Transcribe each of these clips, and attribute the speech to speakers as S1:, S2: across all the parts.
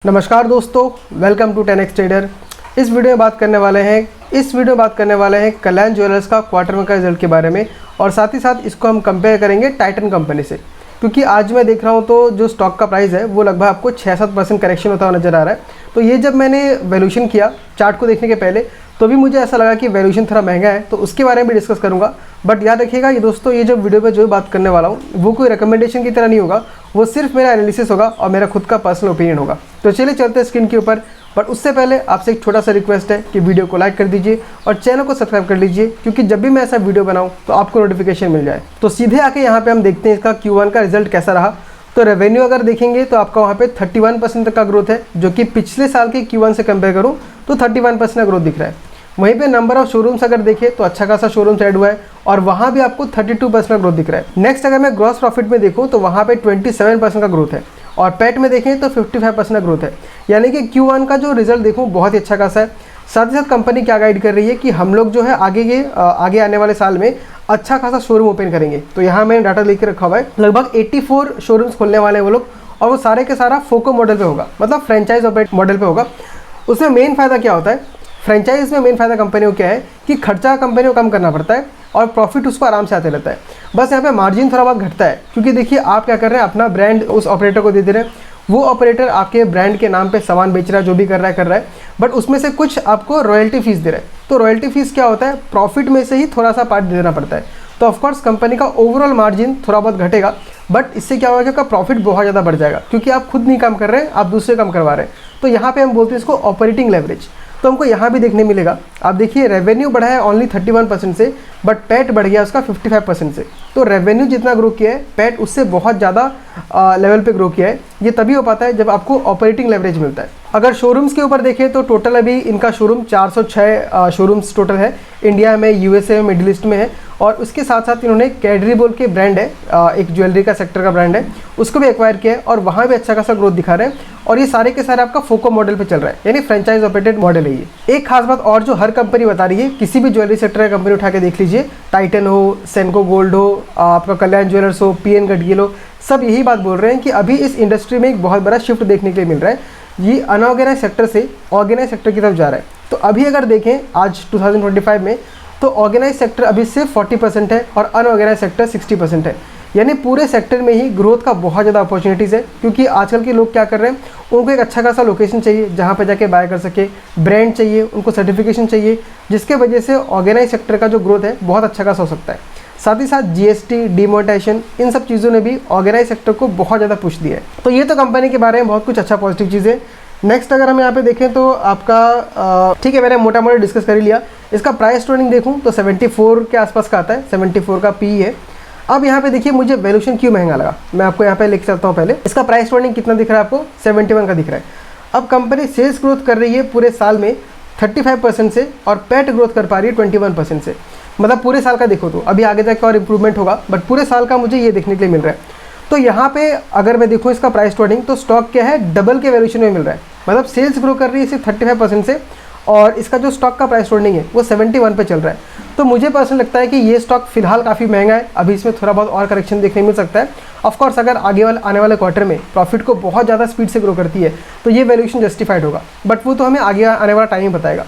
S1: नमस्कार दोस्तों, welcome to 10x trader. इस वीडियो में बात करने वाले हैं कल्याण ज्वेलर्स का क्वार्टर वन का रिजल्ट के बारे में, और साथ ही साथ इसको हम कंपेयर करेंगे टाइटन कंपनी से, क्योंकि आज मैं देख रहा हूँ तो जो स्टॉक का प्राइस है वो लगभग आपको 6-7% करेक्शन होता हुआ नजर आ रहा है। तो ये जब मैंने वैल्यूएशन किया चार्ट को देखने के पहले, तो भी मुझे ऐसा लगा कि वैल्यूएशन थोड़ा महंगा है, तो उसके बारे में भी डिस्कस करूंगा। बट याद रखिएगा ये दोस्तों, ये जो वीडियो पे जो बात करने वाला हूँ वो कोई रिकमेंडेशन की तरह नहीं होगा, वो सिर्फ मेरा एनालिसिस होगा और मेरा खुद का पर्सनल ओपिनियन होगा। तो चलिए चलते हैं स्क्रीन के ऊपर। बट उससे पहले आपसे एक छोटा सा रिक्वेस्ट है कि वीडियो को लाइक कर दीजिए और चैनल को सब्सक्राइब कर लीजिए, क्योंकि जब भी मैं ऐसा वीडियो बनाऊँ तो आपको नोटिफिकेशन मिल जाए। तो सीधे आके यहाँ पे हम देखते हैं इसका Q1 का रिजल्ट कैसा रहा। तो रेवेन्यू अगर देखेंगे तो आपका वहाँ पे 31% तक का ग्रोथ है, जो कि पिछले साल के Q1 से कंपेयर करूँ तो 31% का ग्रोथ दिख रहा है। वहीं पे नंबर ऑफ शोरूम्स अगर देखें तो अच्छा खासा शोरूम्स ऐड हुआ है और वहाँ भी आपको 32% का ग्रोथ दिख रहा है। नेक्स्ट अगर मैं ग्रॉस प्रॉफिट में देखूँ तो वहाँ पे 27% का ग्रोथ है, और पैट में देखें तो 55% का ग्रोथ है। यानी कि Q1 का जो रिजल्ट देखूँ बहुत ही अच्छा खासा है। साथ ही साथ कंपनी क्या गाइड कर रही है कि हम लोग जो है आगे आने वाले साल में अच्छा खासा शोरूम ओपन करेंगे। तो यहाँ मैंने डाटा लिख के रखा हुआ है, लगभग 84 शोरूम्स खोलने वाले हैं वो लोग, और वो सारे के सारा फोको मॉडल पे होगा, मतलब फ्रेंचाइज ऑपरेट मॉडल पे होगा। उसमें मेन फ़ायदा क्या होता है, फ्रेंचाइज में मेन फ़ायदा कंपनी को क्या है कि खर्चा कंपनी को कम करना पड़ता है और प्रॉफिट उसको आराम से आते रहता है। बस यहाँ पे मार्जिन थोड़ा बहुत घटता है, क्योंकि देखिए आप क्या कर रहे हैं, अपना ब्रांड उस ऑपरेटर को दे दे रहे हैं, वो ऑपरेटर आपके ब्रांड के नाम पे सामान बेच रहा है, जो भी कर रहा है, बट उसमें से कुछ आपको रॉयल्टी फीस दे रहा है। तो रॉयल्टी फीस क्या होता है, प्रॉफिट में से ही थोड़ा सा पार्ट देना पड़ता है। तो ऑफकोर्स कंपनी का ओवरऑल मार्जिन थोड़ा बहुत घटेगा, बट इससे क्या होगा कि आपका प्रॉफिट बहुत ज़्यादा बढ़ जाएगा, क्योंकि आप खुद नहीं काम कर रहे हैं, आप दूसरे काम करवा रहे हैं। तो यहाँ पे हम बोलते हैं इसको ऑपरेटिंग लेवरेज। तो हमको यहाँ भी देखने मिलेगा। आप देखिए रेवेन्यू बढ़ा है ओनली 31% से, बट पैट बढ़ गया उसका 55% से। तो रेवेन्यू जितना ग्रो किया है, पैट उससे बहुत ज़्यादा लेवल पे ग्रो किया है। ये तभी हो पाता है जब आपको ऑपरेटिंग लेवरेज मिलता है। अगर शोरूम्स के ऊपर देखें तो टोटल अभी इनका शोरूम 406 शोरूम्स टोटल है, इंडिया में, यूएसए में, मिडिल ईस्ट में है। और उसके साथ साथ इन्होंने कैडरी बोल के ब्रांड है, एक ज्वेलरी का सेक्टर का ब्रांड है, उसको भी एक्वायर किया है, और वहाँ भी अच्छा खासा ग्रोथ दिखा रहे हैं। और ये सारे के सारे आपका फोको मॉडल पे चल रहा है, यानी फ्रेंचाइज ऑपरेटेड मॉडल है ये। एक खास बात और जो हर कंपनी बता रही है, किसी भी ज्वेलरी सेक्टर की कंपनी उठा के देख लीजिए, टाइटन हो, सेनको गोल्ड हो, आपका कल्याण ज्वेलर्स हो, PN गडगिल हो, सब यही बात बोल रहे हैं कि अभी इस इंडस्ट्री में एक बहुत बड़ा शिफ्ट देखने के लिए मिल रहा है। ये अनऑर्गेनाइज सेक्टर से ऑर्गेनाइज सेक्टर की तरफ जा रहा है। तो अभी अगर देखें आज 2025 में, तो ऑर्गेनाइज सेक्टर अभी सिर्फ 40% है और अनऑर्गेनाइज सेक्टर 60% है। यानी पूरे सेक्टर में ही ग्रोथ का बहुत ज़्यादा अपॉर्चुनिटीज़ है, क्योंकि आजकल के लोग क्या कर रहे हैं, उनको एक अच्छा खासा लोकेशन चाहिए जहाँ पे जाके बाय कर सके, ब्रांड चाहिए, उनको सर्टिफिकेशन चाहिए, जिसके वजह से ऑर्गेनाइज सेक्टर का जो ग्रोथ है बहुत अच्छा खासा हो सकता है। साथ ही साथ GST, डिमोनेटाइजेशन, इन सब चीज़ों ने भी ऑर्गेनाइज सेक्टर को बहुत ज़्यादा पुश दिया है। तो ये तो कंपनी के बारे में बहुत कुछ अच्छा पॉजिटिव चीज़ है। नेक्स्ट अगर हम यहाँ पे देखें तो आपका ठीक है, मैंने मोटा मोटा डिस्कस कर ही लिया। इसका प्राइस ट्रेडिंग देखूँ तो 74 के आसपास का आता है, 74 का PE है। अब यहाँ पे देखिए मुझे वैल्यूएशन क्यों महंगा लगा, मैं आपको यहाँ पे लिख सकता हूँ। पहले इसका प्राइस ट्रेडिंग कितना दिख रहा है आपको, 71 का दिख रहा है। अब कंपनी सेल्स ग्रोथ कर रही है पूरे साल में 35% से, और पैट ग्रोथ कर पा रही है 21% से। मतलब पूरे साल का देखो तो अभी आगे जाके और इम्प्रूवमेंट होगा, बट पूरे साल का मुझे ये देखने के लिए मिल रहा है। तो यहाँ पे अगर मैं देखूँ इसका प्राइस ट्रेडिंग, तो स्टॉक क्या है, डबल के वैल्यूएशन में मिल रहा है। मतलब सेल्स ग्रो कर रही है सिर्फ 35% से, और इसका जो स्टॉक का प्राइस ट्रेडिंग है वो 71 पे चल रहा है। तो मुझे पर्सनल लगता है कि ये स्टॉक फिलहाल काफ़ी महंगा है, अभी इसमें थोड़ा बहुत और करेक्शन देखने मिल सकता है। ऑफकोर्स अगर आने वाले क्वार्टर में प्रॉफिट को बहुत ज़्यादा स्पीड से ग्रो करती है तो ये वैल्यूएशन जस्टिफाइड होगा, बट वो तो हमें आगे आने वाला टाइम ही बताएगा।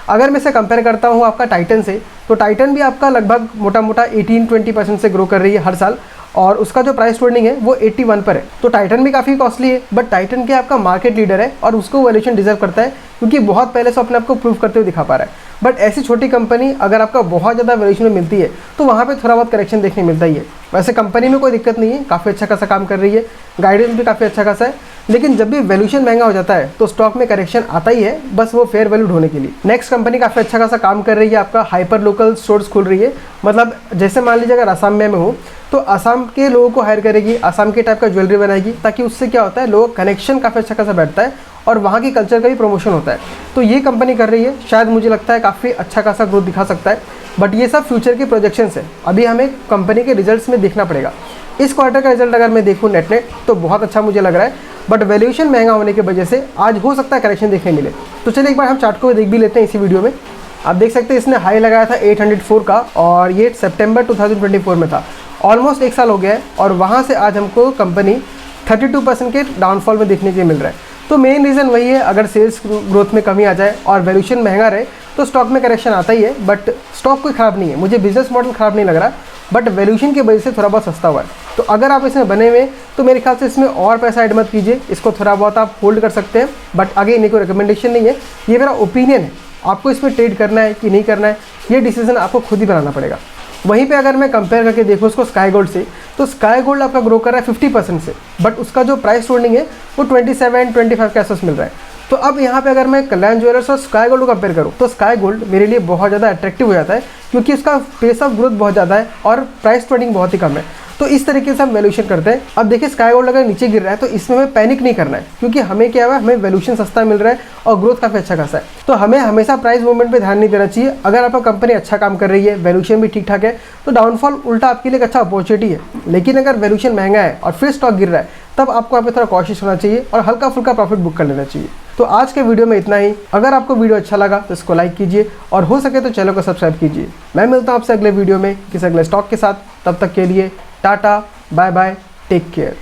S1: अगर मैं इसे कंपेयर करता हूँ आपका टाइटन से, तो टाइटन भी आपका लगभग मोटा मोटा 18-20% से ग्रो कर रही है हर साल, और उसका जो प्राइस ट्रेडिंग है वो 81 पर है। तो टाइटन भी काफ़ी कॉस्टली है, बट टाइटन के आपका मार्केट लीडर है और उसको वैल्यूएशन डिजर्व करता है, क्योंकि बहुत पहले से अपने आप को प्रूव करते हुए दिखा पा रहा है। बट ऐसी छोटी कंपनी अगर आपका बहुत ज़्यादा वैल्यूएशन में मिलती है तो वहाँ पे थोड़ा बहुत करेक्शन देखने मिलता ही है। वैसे कंपनी में कोई दिक्कत नहीं है, काफ़ी अच्छा खासा काम कर रही है, गाइडेंस भी काफ़ी अच्छा खासा है, लेकिन जब भी वैल्यूएशन महंगा हो जाता है तो स्टॉक में करेक्शन आता ही है, बस वो फेयर वैल्यूड होने के लिए। नेक्स्ट कंपनी काफ़ी अच्छा खासा काम कर रही है, आपका हाइपर लोकल स्टोर्स खुल रही है। मतलब जैसे मान लीजिए अगर असम में मैं हूँ तो असम के लोगों को हायर करेगी, असम के टाइप का ज्वेलरी बनाएगी, ताकि उससे क्या होता है, लोगों का कनेक्शन काफ़ी अच्छा खासा बैठता है और वहाँ की कल्चर का भी प्रमोशन होता है। तो ये कंपनी कर रही है, शायद मुझे लगता है काफ़ी अच्छा खासा ग्रोथ दिखा सकता है, बट ये सब फ्यूचर के प्रोजेक्शंस है, अभी हमें कंपनी के रिजल्ट्स में देखना पड़ेगा। इस क्वार्टर का रिजल्ट अगर मैं देखूँ नेट तो बहुत अच्छा मुझे लग रहा है, बट वैल्यूएशन महंगा होने की वजह से आज हो सकता है करेक्शन देखने मिले। तो चलिए एक बार हम चार्ट को देख भी लेते हैं इसी वीडियो में। आप देख सकते हैं इसने हाई लगाया था 804 का, और ये सितंबर 2024 में था। ऑलमोस्ट एक साल हो गया है, और वहाँ से आज हमको कंपनी 32% के डाउनफॉल में देखने के लिए मिल रहा है। तो मेन रीज़न वही है, अगर सेल्स ग्रोथ में कमी आ जाए और वैल्यूएशन महंगा रहे तो स्टॉक में करेक्शन आता ही है, बट स्टॉक कोई ख़राब नहीं है, मुझे बिजनेस मॉडल ख़राब नहीं लग रहा, बट वैल्यूएशन की वजह से थोड़ा बहुत सस्ता हुआ है। तो अगर आप इसमें बने हुए तो मेरे ख्याल से इसमें और पैसा ऐड मत कीजिए, इसको थोड़ा बहुत आप होल्ड कर सकते हैं, बट अगेन ये कोई रिकमेंडेशन नहीं है, ये मेरा ओपिनियन है। आपको इसमें ट्रेड करना है कि नहीं करना है ये डिसीजन आपको खुद ही बनाना पड़ेगा। वहीं पे अगर मैं कंपेयर करके देखूँ उसको स्काई गोल्ड से, तो स्काई गोल्ड आपका ग्रो कर रहा है 50% से, बट उसका जो प्राइस होल्डिंग है वो 27-25 के आसपास मिल रहा है। तो अब यहाँ पे अगर मैं कल्याण ज्वेलर्स और स्काई गोल्ड को कंपेयर करूँ तो स्काई गोल्ड मेरे लिए बहुत ज़्यादा अट्रैक्टिव हो जाता है, क्योंकि उसका पेस ऑफ ग्रोथ बहुत ज़्यादा है और प्राइस ट्रेडिंग बहुत ही कम है। तो इस तरीके से हम वैल्यूएशन करते हैं। अब देखिए स्काई गोल्ड अगर नीचे गिर रहा है तो इसमें हमें पैनिक नहीं करना है, क्योंकि हमें क्या है, हमें वैल्यूएशन सस्ता मिल रहा है और ग्रोथ काफ़ी अच्छा खासा है। तो हमें हमेशा प्राइस मूवमेंट पे ध्यान नहीं देना चाहिए। अगर आपका कंपनी अच्छा काम कर रही है, वैल्यूएशन भी ठीक ठाक है, तो डाउनफॉल उल्टा आपके लिए एक अच्छा अपॉर्चुनिटी है। लेकिन अगर वैल्यूएशन महंगा है और फिर स्टॉक गिर रहा है, तब आपको यहाँ पे थोड़ा कॉशियस होना चाहिए और हल्का फुल्का प्रॉफिट बुक कर लेना चाहिए। तो आज के वीडियो में इतना ही। अगर आपको वीडियो अच्छा लगा तो इसको लाइक कीजिए और हो सके तो चैनल को सब्सक्राइब कीजिए। मैं मिलता हूँ आपसे अगले वीडियो में किसी अगले स्टॉक के साथ। तब तक के लिए tata, bye bye, take care.